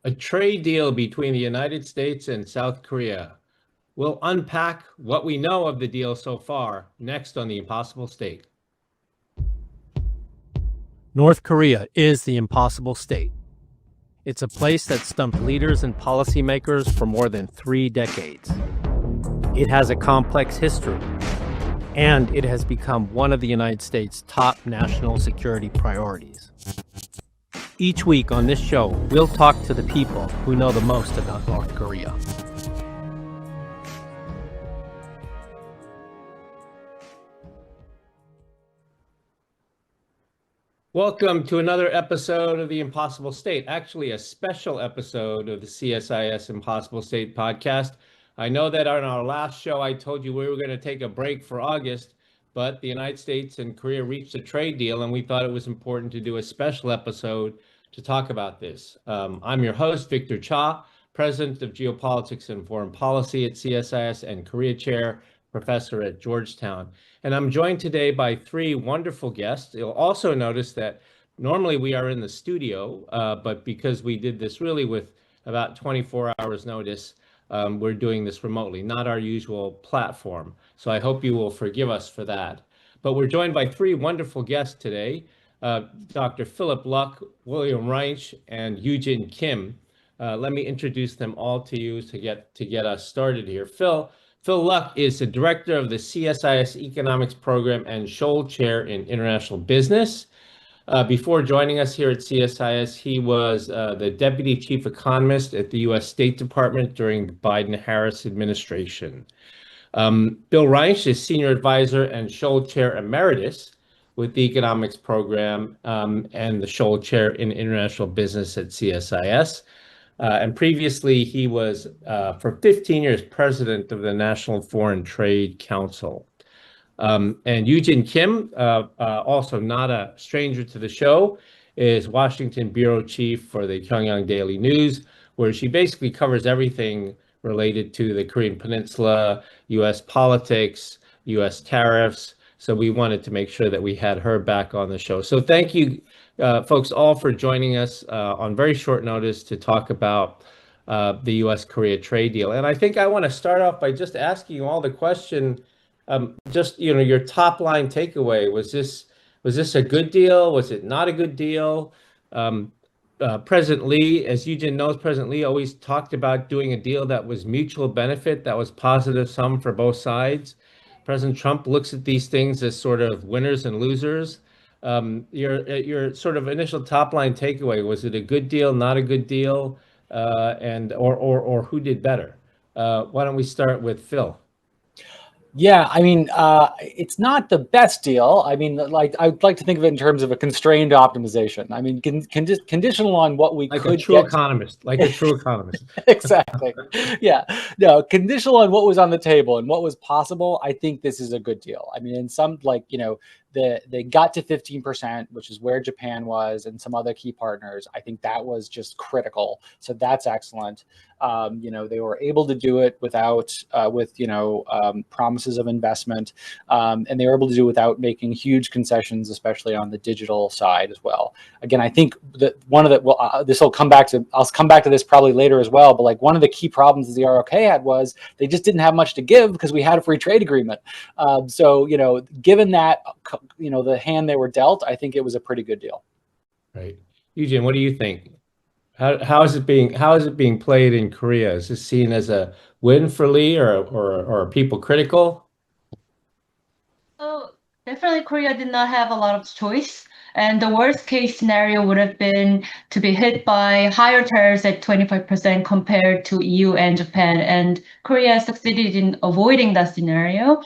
A trade deal between the United States and South Korea. We'll unpack what we know of the deal so far next on The Impossible State. North Korea is the impossible state. It's a place that stumped leaders and policymakers for more than 3 decades. It has a complex history, and it has become one of the United States' top national security priorities. Each week on this show, we'll talk to the people who know the most about North Korea. Welcome to another episode of The Impossible State, actually a special episode of the CSIS Impossible State podcast. I know that on our last show, I told you we were going to take a break for August, but the United States and Korea reached a trade deal, and we thought it was important to do a special episode to talk about this. I'm your host, Victor Cha, President of Geopolitics and Foreign Policy at CSIS and Korea Chair, Professor at Georgetown. And I'm joined today by 3 wonderful guests. You'll also notice that normally we are in the studio, but because we did this really with about 24 hours notice, we're doing this remotely, not our usual platform. So I hope you will forgive us for that. But we're joined by 3 wonderful guests today, Dr. Philip Luck, Alan Reinsch, and Yoojin Kim. Let me introduce them all to you to get us started here. Phil Luck is the director of the CSIS Economics Program and Scholl Chair in International Business. Before joining us here at CSIS, he was the Deputy Chief Economist at the U.S. State Department during the Biden-Harris administration. Bill Reinsch is Senior Advisor and Scholl Chair Emeritus with the Economics Program and the Scholl Chair in International Business at CSIS. And previously, he was, for 15 years, president of the National Foreign Trade Council. And Yoojin Kim, also not a stranger to the show, is Washington Bureau Chief for the Kyunghyang Daily News, where she basically covers everything related to the Korean Peninsula, U.S. politics, U.S. tariffs. So we wanted to make sure that we had her back on the show. So thank you, folks, all for joining us on very short notice to talk about the U.S.-Korea trade deal. And I think I want to start off by just asking you all the question, your top line takeaway. Was this a good deal? Was it not a good deal? President Lee, as Yoojin knows, President Lee always talked about doing a deal that was mutual benefit, that was positive sum for both sides. President Trump looks at these things as sort of winners and losers. Your sort of initial top line takeaway, was it a good deal, not a good deal, or who did better? Why don't we start with Phil? Yeah, I mean, it's not the best deal. I mean, like I'd like to think of it in terms of a constrained optimization. I mean, conditional on what we could get. Like a true economist. Exactly. Yeah. No, conditional on what was on the table and what was possible. I think this is a good deal. I mean, in some, they got to 15%, which is where Japan was, and some other key partners. I think that was just critical. So that's excellent. They were able to do it without, promises of investment, and they were able to do it without making huge concessions, especially on the digital side as well. Again, I think that I'll come back to this probably later as well. But like one of the key problems that the ROK had was they just didn't have much to give because we had a free trade agreement. Given that, the hand they were dealt, I think it was a pretty good deal. Right. Yoojin, what do you think? How is it being played in Korea? Is this seen as a win for Lee, or are people critical? So definitely Korea did not have a lot of choice. And the worst case scenario would have been to be hit by higher tariffs at 25% compared to EU and Japan. And Korea succeeded in avoiding that scenario.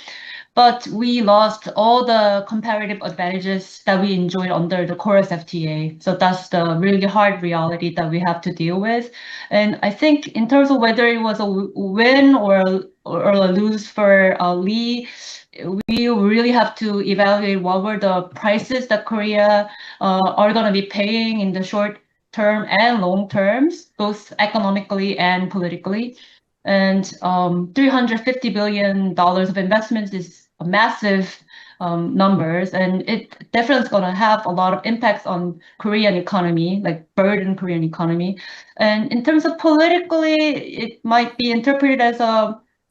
But we lost all the comparative advantages that we enjoyed under the Chorus FTA. So that's the really hard reality that we have to deal with. And I think in terms of whether it was a win or a lose for Lee, we really have to evaluate what were the prices that Korea are going to be paying in the short term and long terms, both economically and politically. And $350 billion of investments is a massive numbers, and it definitely is going to have a lot of impacts on Korean economy, like burden Korean economy. And in terms of politically, it might be interpreted as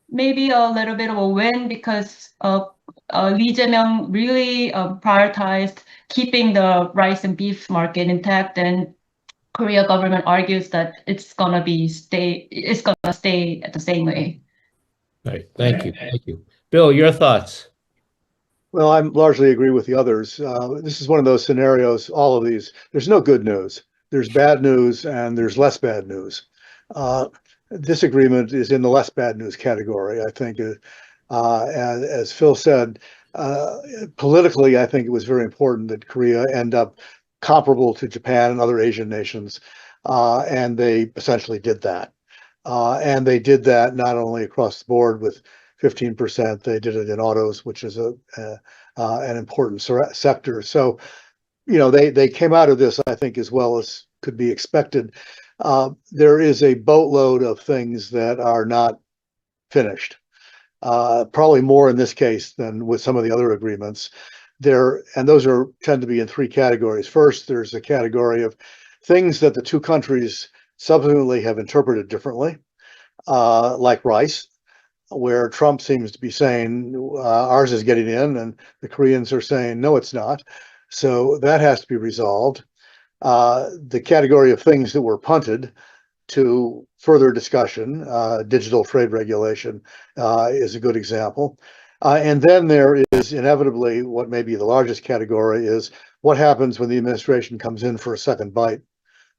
maybe a little bit of a win because Lee Jae-myung really prioritized keeping the rice and beef market intact, and Korea government argues that it's gonna stay at the same way. Right. Thank you. Thank you. Bill, your thoughts? Well, I largely agree with the others. This is one of those scenarios, all of these, there's no good news. There's bad news and there's less bad news. This agreement is in the less bad news category, I think. As Phil said, politically, I think it was very important that Korea end up comparable to Japan and other Asian nations, and they essentially did that. And they did that not only across the board with 15%, they did it in autos, which is an important sector. So, they came out of this, I think, as well as could be expected. There is a boatload of things that are not finished. Probably more in this case than with some of the other agreements. And those tend to be in three categories. First, there's a category of things that the two countries subsequently have interpreted differently, like rice, where Trump seems to be saying ours is getting in, and the Koreans are saying no, it's not. So that has to be resolved. The category of things that were punted to further discussion, digital trade regulation is a good example. And then there is inevitably what may be the largest category is what happens when the administration comes in for a second bite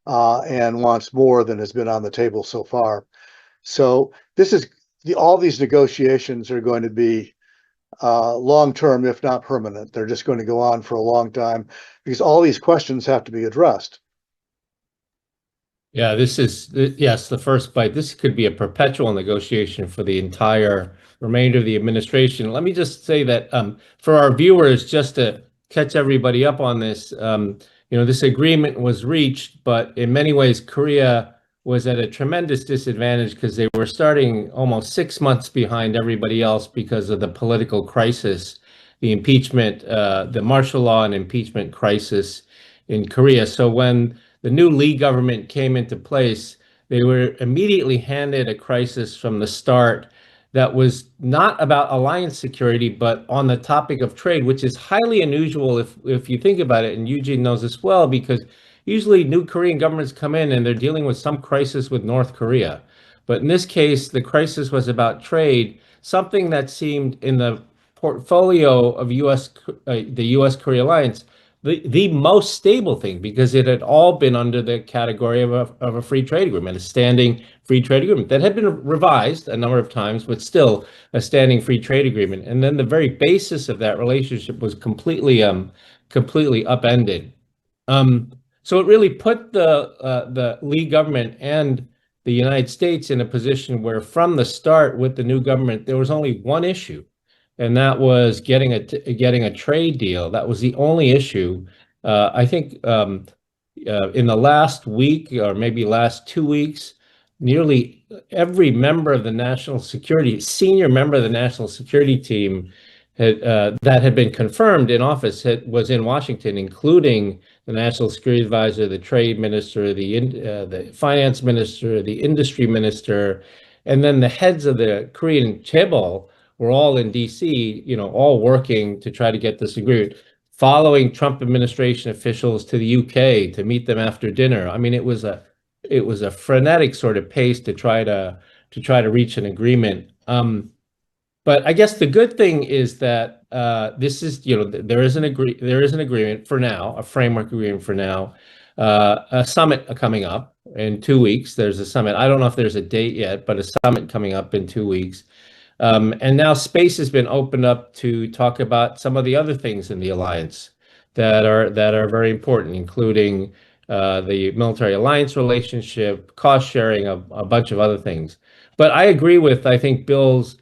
and wants more than has been on the table so far. So all these negotiations are going to be long-term, if not permanent. They're just going to go on for a long time because all these questions have to be addressed. Yeah, yes, the first bite. This could be a perpetual negotiation for the entire remainder of the administration. Let me just say that for our viewers, just to catch everybody up on this, this agreement was reached, but in many ways, Korea was at a tremendous disadvantage because they were starting almost 6 months behind everybody else because of the political crisis, the impeachment, the martial law and impeachment crisis in Korea. So when the new Lee government came into place, they were immediately handed a crisis from the start that was not about alliance security, but on the topic of trade, which is highly unusual if you think about it, and Yoojin knows this well, because usually new Korean governments come in and they're dealing with some crisis with North Korea. But in this case, the crisis was about trade, something that seemed in the portfolio of the U.S.-Korea alliance, the most stable thing, because it had all been under the category of a free trade agreement, a standing free trade agreement that had been revised a number of times, but still a standing free trade agreement. And then the very basis of that relationship was completely upended. So it really put the Lee government and the United States in a position where, from the start with the new government, there was only one issue, and that was getting a trade deal. That was the only issue. I think in the last week or maybe last 2 weeks, nearly every member of the senior member of the national security team that had been confirmed in office was in Washington, including the national security advisor, the trade minister, the finance minister, the industry minister, and then the heads of the Korean chaebol were all in DC, all working to try to get this agreement, following Trump administration officials to the UK to meet them after dinner. I mean, it was a frenetic sort of pace to try to reach an agreement. But I guess the good thing is that this is, there is an agreement for now, a framework agreement for now, a summit coming up in 2 weeks. There's a summit. I don't know if there's a date yet, but a summit coming up in 2 weeks. And now space has been opened up to talk about some of the other things in the alliance that are very important, including the military alliance relationship, cost sharing, a bunch of other things. But I agree with, I think, Bill's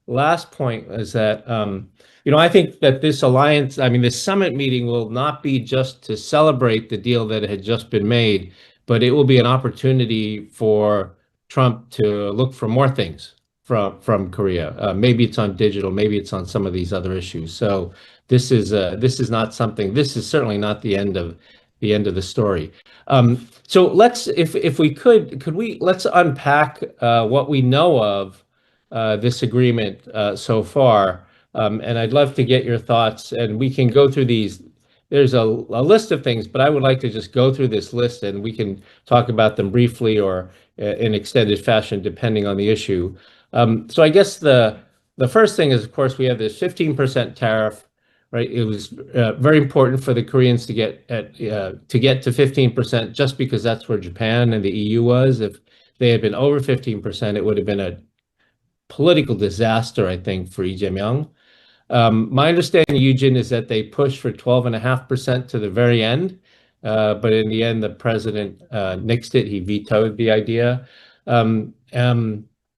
last point is that, I think that this alliance, this summit meeting will not be just to celebrate the deal that had just been made, but it will be an opportunity for Trump to look for more things from Korea. Maybe it's on digital, maybe it's on some of these other issues. So this is not something. This is certainly not the end of the story. So let's, if we could we let's unpack what we know of this agreement so far, and I'd love to get your thoughts, and we can go through these. There's a list of things, but I would like to just go through this list, and we can talk about them briefly or in extended fashion, depending on the issue. So I guess the first thing is, of course, we have this 15% tariff, right? It was very important for the Koreans to get to 15%, just because that's where Japan and the EU was. If they had been over 15%, it would have been a political disaster, I think, for Lee Jae-myung. My understanding, Yoojin, is that they pushed for 12.5% to the very end, but in the end, the president nixed it. He vetoed the idea.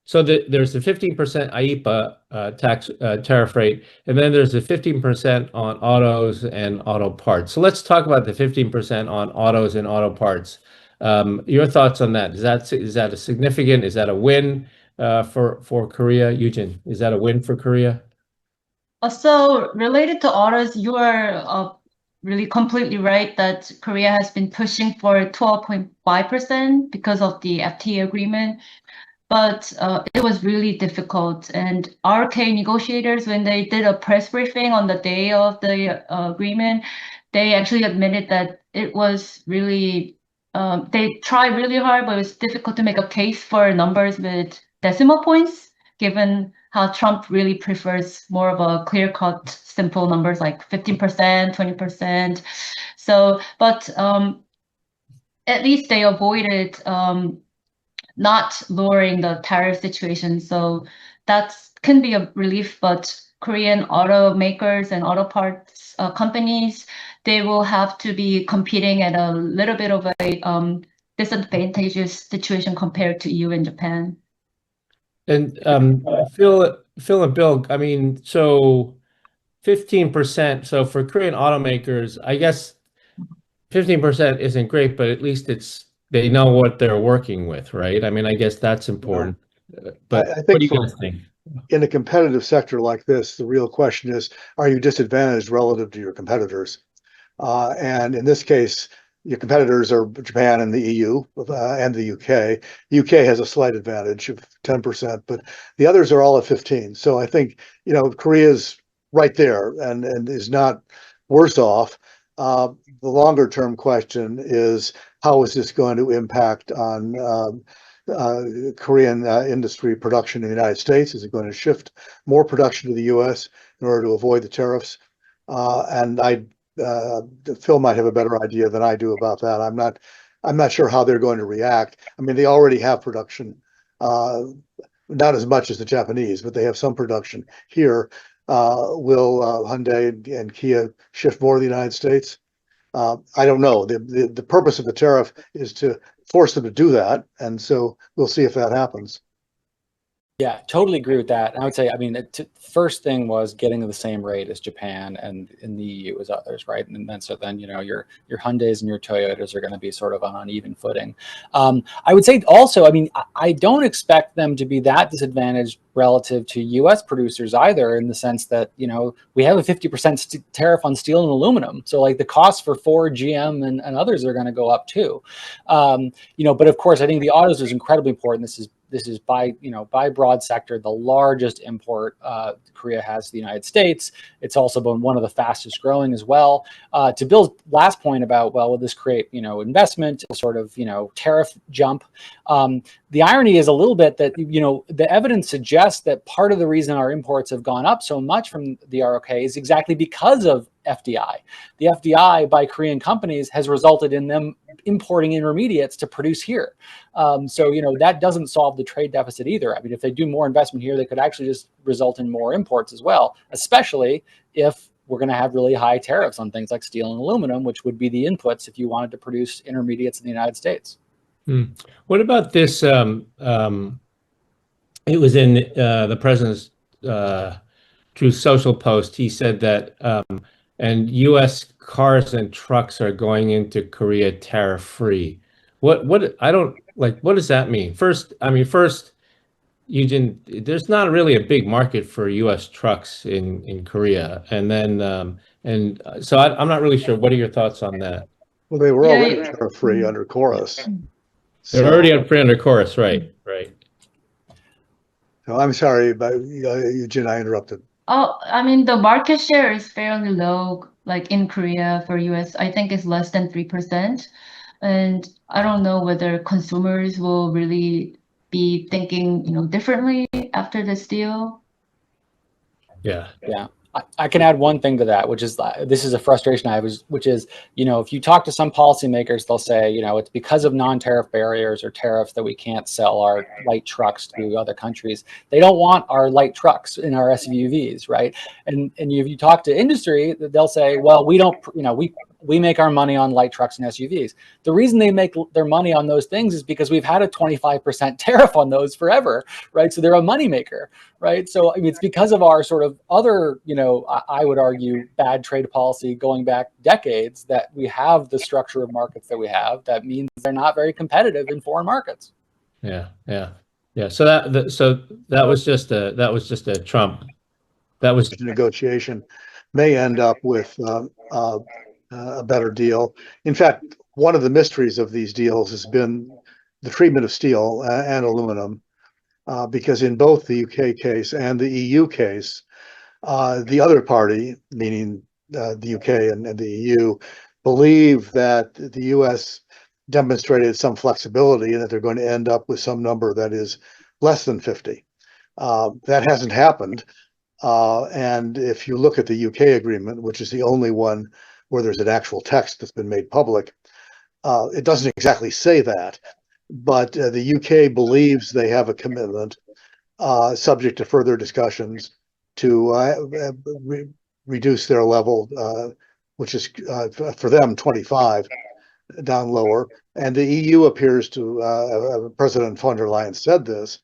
So there's the 15% IEEPA tax tariff rate, and then there's the 15% on autos and auto parts. So let's talk about the 15% on autos and auto parts. Your thoughts on that? Is that a significant? Is that a win for Korea? Yoojin, is that a win for Korea? So related to autos, you are really completely right that Korea has been pushing for 12.5% because of the FTA agreement. But it was really difficult. And RK negotiators, when they did a press briefing on the day of the agreement, they actually admitted that it was really, they tried really hard, but it was difficult to make a case for numbers with decimal points, given how Trump really prefers more of a clear-cut, simple numbers like 15%, 20%. So, but at least they avoided not lowering the tariff situation. So that can be a relief, but Korean automakers and auto parts companies, they will have to be competing at a little bit of a disadvantageous situation compared to EU and Japan. And Phil and Bill, I mean, so 15%. So for Korean automakers, I guess 15% isn't great, but at least they know what they're working with, right? I mean, I guess that's important. But I think what do you guys think? In a competitive sector like this, the real question is, are you disadvantaged relative to your competitors? And in this case, your competitors are Japan and the EU and the UK. UK has a slight advantage of 10%, but the others are all at 15. So I think, Korea's right there and is not worse off. The longer term question is, how is this going to impact on Korean industry production in the United States? Is it going to shift more production to the US in order to avoid the tariffs? And Phil might have a better idea than I do about that. I'm not sure how they're going to react. I mean, they already have production, not as much as the Japanese, but they have some production here. Will Hyundai and Kia shift more to the United States? I don't know. The purpose of the tariff is to force them to do that, and so we'll see if that happens. Yeah, totally agree with that. And I would say, I mean, the first thing was getting to the same rate as Japan and in the EU as others, right? And then your Hyundais and your Toyotas are going to be sort of on uneven footing. I would say also, I mean, I don't expect them to be that disadvantaged relative to U.S. producers either, in the sense that, we have a 50% tariff on steel and aluminum. So like the costs for Ford, GM, and others are going to go up too. But of course, I think the autos is incredibly important. This is by broad sector the largest import Korea has to the United States. It's also been one of the fastest growing as well. To Bill's last point about, well, will this create investment, sort of tariff jump? The irony is a little bit that the evidence suggests that part of the reason our imports have gone up so much from the ROK is exactly because of FDI. The FDI by Korean companies has resulted in them importing intermediates to produce here. So that doesn't solve the trade deficit either. I mean, if they do more investment here, they could actually just result in more imports as well, especially if we're going to have really high tariffs on things like steel and aluminum, which would be the inputs if you wanted to produce intermediates in the United States. What about this? It was in the president's Truth Social post. He said that and U.S. cars and trucks are going into Korea tariff free. What I don't like. What does that mean? First, Yoojin, there's not really a big market for U.S. trucks in Korea, and then so I'm not really sure. What are your thoughts on that? Well, they were Yeah, already yeah. tariff-free under chorus. They're So, already on free under chorus, right? Right. so I'm sorry, but Eugene, I interrupted. Oh, I mean, the market share is fairly low, like in Korea for US. I think it's less than 3%. And I don't know whether consumers will really be thinking, differently after this deal. Yeah. Yeah. I can add one thing to that, which is this is a frustration I have, which is, if you talk to some policymakers, they'll say, it's because of non-tariff barriers or tariffs that we can't sell our light trucks to other countries. They don't want our light trucks in our SUVs, right? And if you talk to industry, they'll say, well, we don't, we make our money on light trucks and SUVs. The reason they make their money on those things is because we've had a 25% tariff on those forever, right? So they're a moneymaker, right? So I mean, it's because of our sort of other, I would argue, bad trade policy going back decades that we have the structure of markets that we have. That means they're not very competitive in foreign markets. Yeah. So that was just a Trump. That was Negotiation may end up with a better deal. In fact, one of the mysteries of these deals has been the treatment of steel and aluminum, because in both the UK case and the EU case, the other party, meaning the UK and the EU, believe that the US demonstrated some flexibility and that they're going to end up with some number that is less than 50. That hasn't happened. And if you look at the UK agreement, which is the only one where there's an actual text that's been made public, it doesn't exactly say that. But the UK believes they have a commitment, subject to further discussions, to reduce their level, which is for them 25 down lower. And the EU appears to, President von der Leyen said this,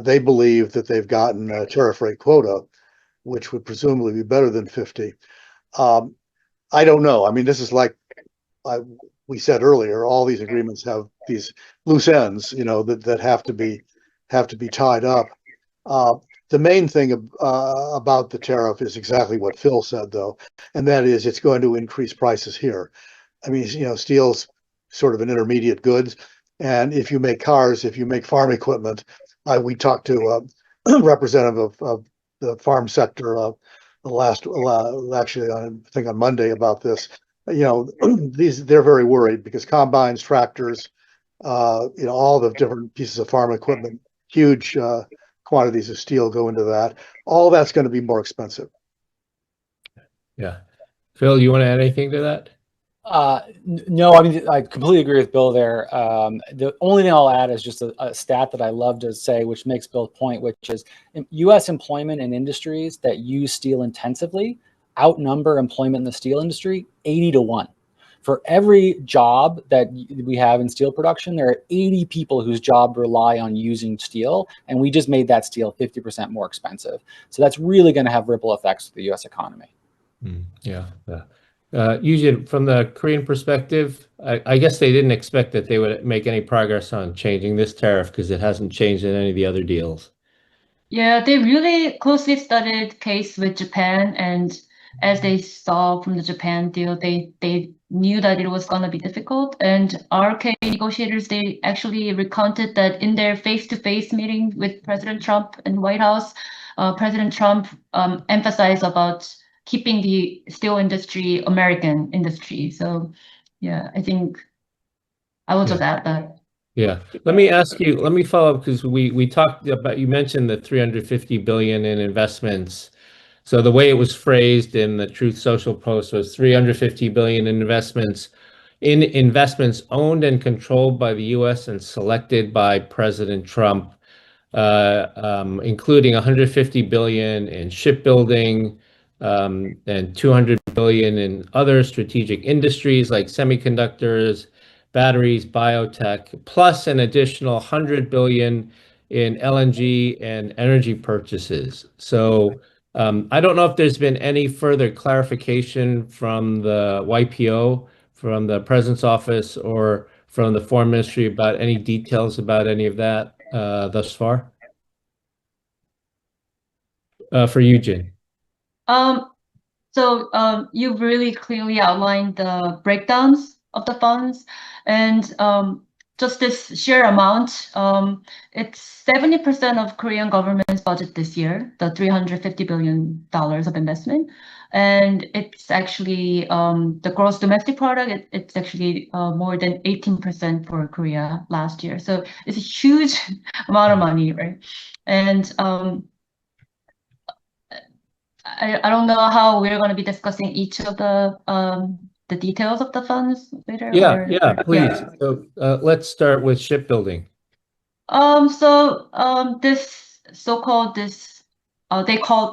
they believe that they've gotten a tariff rate quota, which would presumably be better than 50. I don't know. I mean, this is like we said earlier, all these agreements have these loose ends, that have to be tied up. The main thing about the tariff is exactly what Phil said, though, and that is it's going to increase prices here. I mean, steel's sort of an intermediate goods, and if you make cars, if you make farm equipment, we talked to a representative of the farm sector actually I think on Monday about this. They're very worried because combines, tractors, all the different pieces of farm equipment, huge quantities of steel go into that. All that's going to be more expensive. Yeah. Phil, you want to add anything to that? No, I mean, I completely agree with Bill there. The only thing I'll add is just a stat that I love to say, which makes Bill's point, which is U.S. employment in industries that use steel intensively outnumber employment in the steel industry 80-1. For every job that we have in steel production, there are 80 people whose job rely on using steel, and we just made that steel 50% more expensive. So that's really going to have ripple effects to the U.S. economy. Yeah. Yoojin, from the Korean perspective, I guess they didn't expect that they would make any progress on changing this tariff because it hasn't changed in any of the other deals. Yeah, they really closely studied case with Japan, and as they saw from the Japan deal, they knew that it was going to be difficult. And RK negotiators, they actually recounted that in their face-to-face meeting with President Trump in White House, President Trump emphasized about keeping the steel industry American industry. So yeah, I think I will just add that. Yeah. Let me follow up because we talked about, you mentioned the 350 billion in investments. So the way it was phrased in the Truth Social post was 350 billion in investments owned and controlled by the US and selected by President Trump, including 150 billion in shipbuilding, and 200 billion in other strategic industries like semiconductors, batteries, biotech, plus an additional 100 billion in LNG and energy purchases. So I don't know if there's been any further clarification from the YPO, from the President's office, or from the Foreign Ministry about any details about any of that thus far. for Yoojin? So you've really clearly outlined the breakdowns of the funds, and just this sheer amount, it's 70% of Korean government's budget this year, the $350 billion of investment. And it's actually the gross domestic product, it's actually more than 18% for Korea last year. So it's a huge amount of money, right? And I don't know how we're going to be discussing each of the details of the funds later. Yeah, please. So let's start with shipbuilding. This so-called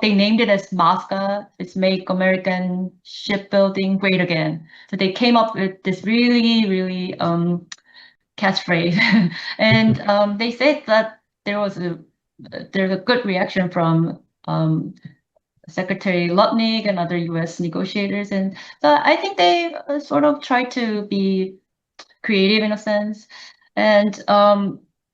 they named it as MASCA. It's Make American Shipbuilding Great Again. So they came up with this really catchphrase, and they said that there's a good reaction from Secretary Lutnick and other U.S. negotiators, and so I think they sort of try to be creative in a sense, and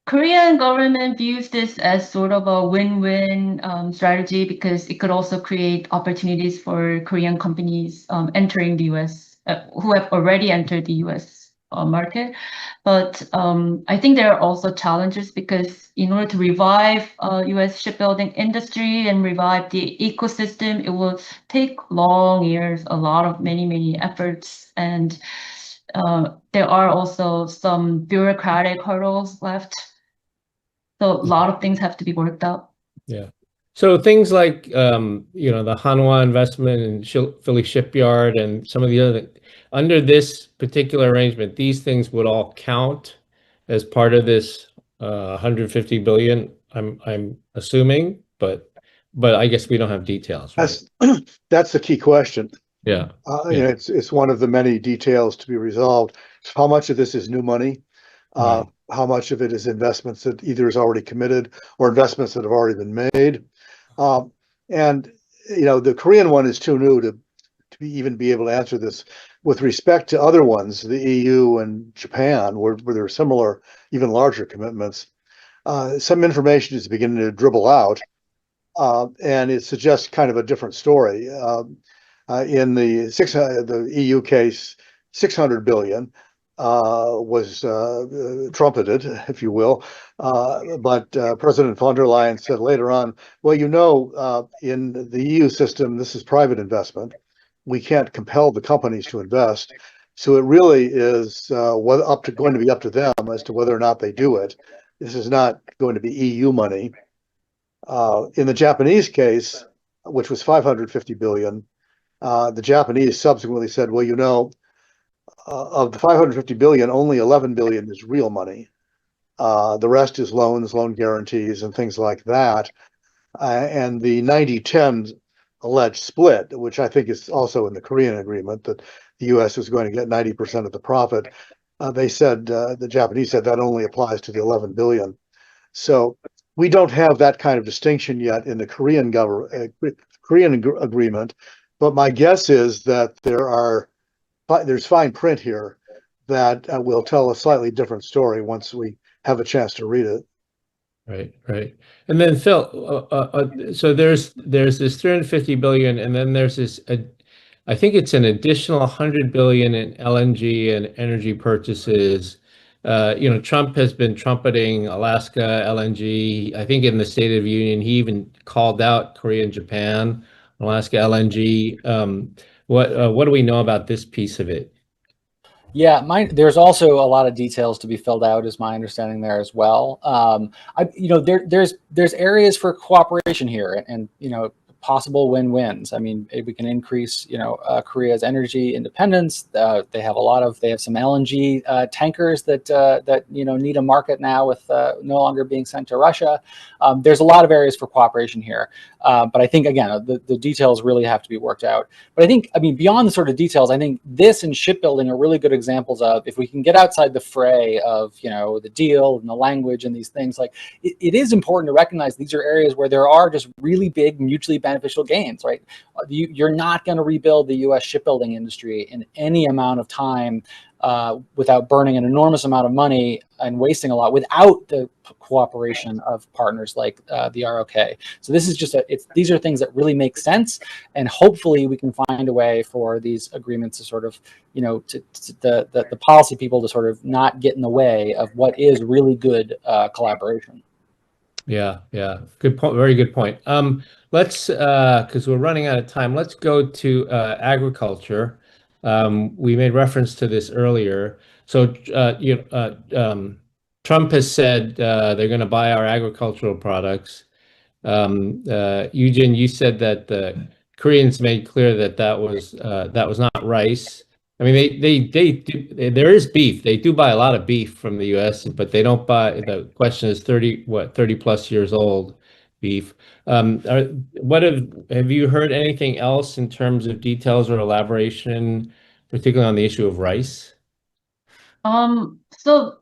Korean government views this as sort of a win-win strategy because it could also create opportunities for Korean companies entering the U.S. Who have already entered the U.S. Market. But I think there are also challenges because in order to revive U.S. shipbuilding industry and revive the ecosystem, it will take long years, many efforts, and there are also some bureaucratic hurdles left. So a lot of things have to be worked out. Yeah. So things like the Hanwha investment in Philly Shipyard and some of the other, under this particular arrangement, these things would all count as part of this 150 billion. I'm assuming, but I guess we don't have details, right? That's the key question. Yeah. It's one of the many details to be resolved. How much of this is new money? Right. How much of it is investments that either is already committed or investments that have already been made? And the Korean one is too new to even be able to answer this. With respect to other ones, the EU and Japan, where there are similar, even larger commitments, some information is beginning to dribble out, and it suggests kind of a different story. In the EU case, 600 billion was trumpeted, if you will, but President von der Leyen said later on, well, in the EU system, this is private investment. We can't compel the companies to invest. So it really is going to be up to them as to whether or not they do it. This is not going to be EU money. In the Japanese case, which was 550 billion, the Japanese subsequently said, well, of the 550 billion, only 11 billion is real money. The rest is loans, loan guarantees, and things like that. And the 90-10 alleged split, which I think is also in the Korean agreement, that the U.S. is going to get 90% of the profit. They said, the Japanese said that only applies to the 11 billion. So we don't have that kind of distinction yet in the Korean agreement. But my guess is that there's fine print here that will tell a slightly different story once we have a chance to read it. Right. And then Phil, so there's this 350 billion, and then there's this, I think it's an additional 100 billion in LNG and energy purchases. Trump has been trumpeting Alaska LNG. I think in the State of the Union, he even called out Korea and Japan, Alaska LNG. What do we know about this piece of it? Yeah, there's also a lot of details to be filled out, is my understanding there as well. There's areas for cooperation here, and possible win-wins. I mean, we can increase, Korea's energy independence. They have some LNG tankers that need a market now with no longer being sent to Russia. There's a lot of areas for cooperation here, but I think again the details really have to be worked out. But I mean, beyond the sort of details, I think this and shipbuilding are really good examples of, if we can get outside the fray of the deal and the language and these things, like it is important to recognize these are areas where there are just really big mutually beneficial gains, right? You're not going to rebuild the U.S. shipbuilding industry in any amount of time without burning an enormous amount of money and wasting a lot without the cooperation of partners like the ROK. So this is just these are things that really make sense, and hopefully we can find a way for these agreements to sort of, the policy people to sort of not get in the way of what is really good collaboration. Yeah, good point. Very good point. Let's because we're running out of time, let's go to agriculture. We made reference to this earlier. So Trump has said they're going to buy our agricultural products. Yoojin, you said that the Koreans made clear that that was not rice. I mean, they do, there is beef. They do buy a lot of beef from the U.S., but they don't buy. The question is 30 plus years old beef. Have you heard anything else in terms of details or elaboration, particularly on the issue of rice? So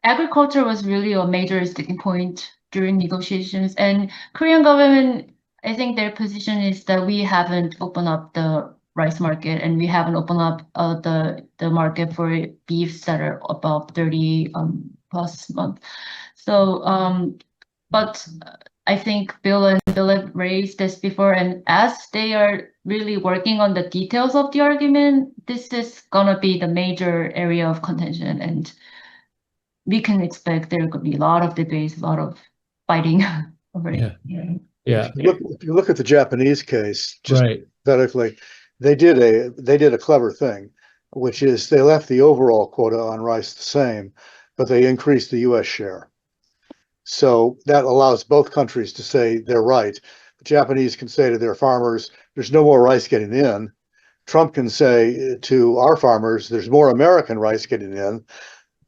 agriculture was really a major sticking point during negotiations, and Korean government, I think their position is that we haven't opened up the rice market, and we haven't opened up the market for beefs that are above 30 plus months. So but I think Bill and Philip raised this before, and as they are really working on the details of the argument, this is gonna be the major area of contention, and we can expect there could be a lot of debates, a lot of fighting over it. Yeah. If you look at the Japanese case, just Right. hypothetically, they did a clever thing, which is they left the overall quota on rice the same, but they increased the U.S. share. So that allows both countries to say they're right. The Japanese can say to their farmers, there's no more rice getting in. Trump can say to our farmers, there's more American rice getting in.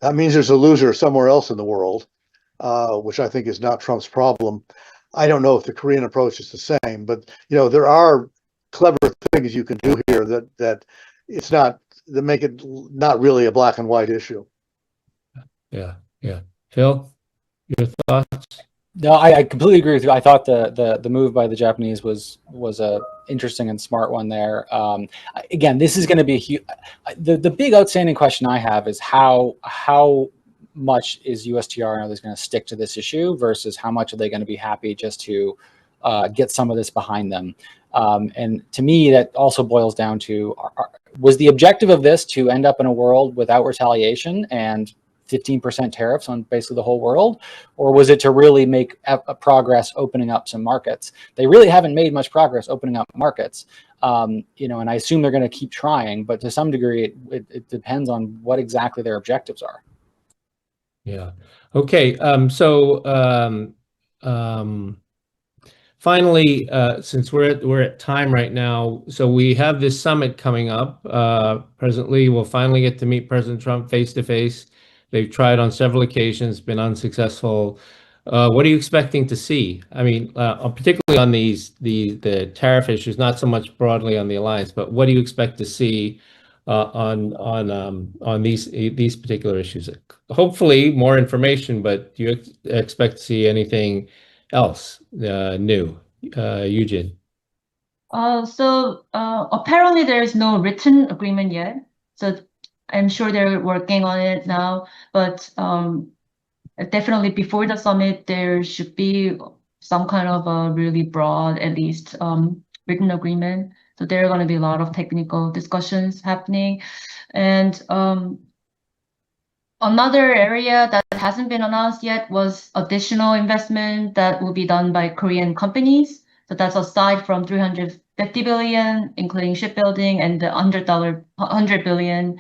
That means there's a loser somewhere else in the world, which I think is not Trump's problem. I don't know if the Korean approach is the same, but there are clever things you can do here that it's not, that make it not really a black and white issue. Yeah. Phil, your thoughts? No, I completely agree with you. I thought the move by the Japanese was a interesting and smart one there. Again, this is going to be a huge. The big outstanding question I have is how much is USTR and others going to stick to this issue versus how much are they going to be happy just to get some of this behind them. And to me, that also boils down to, was the objective of this to end up in a world without retaliation and 15% tariffs on basically the whole world, or was it to really make a progress opening up some markets? They really haven't made much progress opening up markets, and I assume they're going to keep trying, but to some degree, it depends on what exactly their objectives are. Yeah. Okay. Finally, since we're at time right now, so we have this summit coming up. Presently, we'll finally get to meet President Trump face to face. They've tried on several occasions, been unsuccessful. What are you expecting to see? I mean, particularly on the tariff issues, not so much broadly on the alliance, but what do you expect to see on these particular issues? Hopefully more information, but do you expect to see anything else new? Yoojin. So apparently there is no written agreement yet. So I'm sure they're working on it now, but definitely before the summit, there should be some kind of a really broad, at least written agreement. So there are going to be a lot of technical discussions happening. And another area that hasn't been announced yet was additional investment that will be done by Korean companies. So that's aside from 350 billion, including shipbuilding, and the $100 billion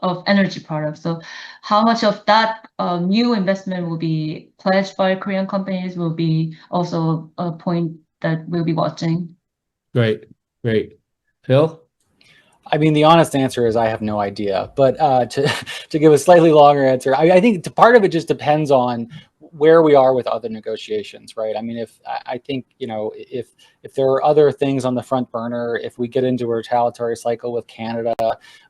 of energy products. So how much of that new investment will be pledged by Korean companies will be also a point that we'll be watching. Great. Phil? I mean, the honest answer is I have no idea, but to give a slightly longer answer, I think part of it just depends on where we are with other negotiations, right? I mean, if there are other things on the front burner, if we get into a retaliatory cycle with Canada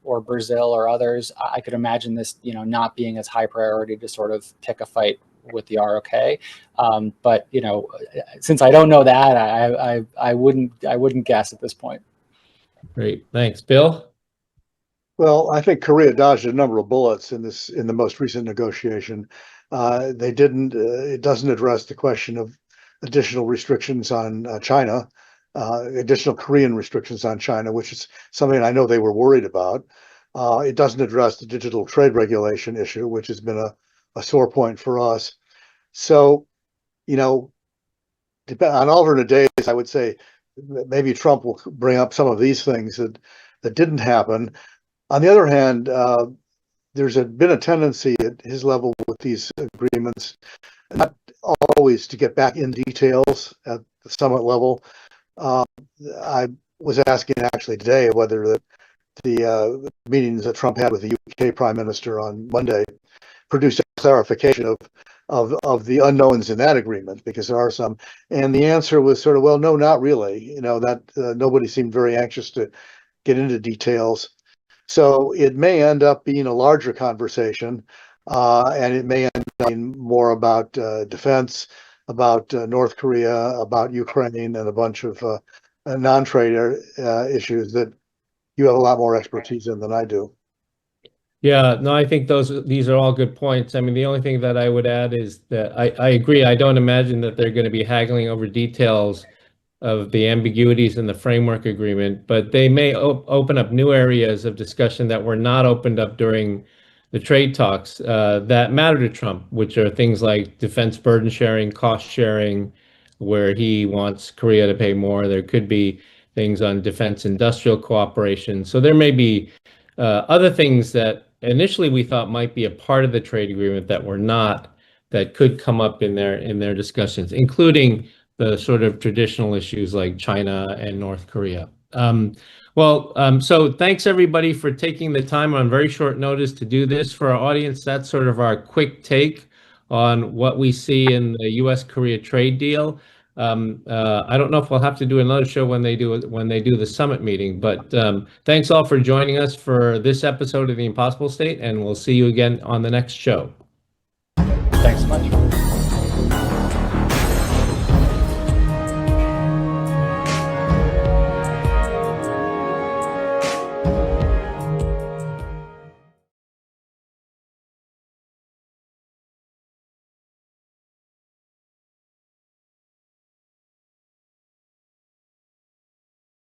or Brazil or others, I could imagine this, not being as high priority to sort of pick a fight with the ROK. But since I don't know that, I wouldn't guess at this point. Great, thanks, Bill. Well, I think Korea dodged a number of bullets in the most recent negotiation. They didn't. It doesn't address the question of additional restrictions on China, additional Korean restrictions on China, which is something I know they were worried about. It doesn't address the digital trade regulation issue, which has been a sore point for us. So, you know, on alternate days, I would say maybe Trump will bring up some of these things that didn't happen. On the other hand, there's been a tendency at his level with these agreements, not always to get back in details at the summit level. I was asking actually today whether the meetings that Trump had with the UK Prime Minister on Monday produced a clarification of the unknowns in that agreement, because there are some. And the answer was sort of, well, no, not really. You know, that nobody seemed very anxious to get into details. So it may end up being a larger conversation, and it may end up being more about defense, about North Korea, about Ukraine, and a bunch of non-trade issues that you have a lot more expertise in than I do. Yeah, no, I think these are all good points. I mean, the only thing that I would add is that I agree. I don't imagine that they're going to be haggling over details of the ambiguities in the framework agreement, but they may open up new areas of discussion that were not opened up during the trade talks that matter to Trump, which are things like defense burden sharing, cost sharing, where he wants Korea to pay more. There could be things on defense industrial cooperation. So there may be other things that initially we thought might be a part of the trade agreement that were not, that could come up in their discussions, including the sort of traditional issues like China and North Korea. So thanks everybody for taking the time on very short notice to do this for our audience. That's sort of our quick take on what we see in the U.S.-Korea trade deal. I don't know if we'll have to do another show when they do the summit meeting, but thanks all for joining us for this episode of The Impossible State, and we'll see you again on the next show. Thanks so much.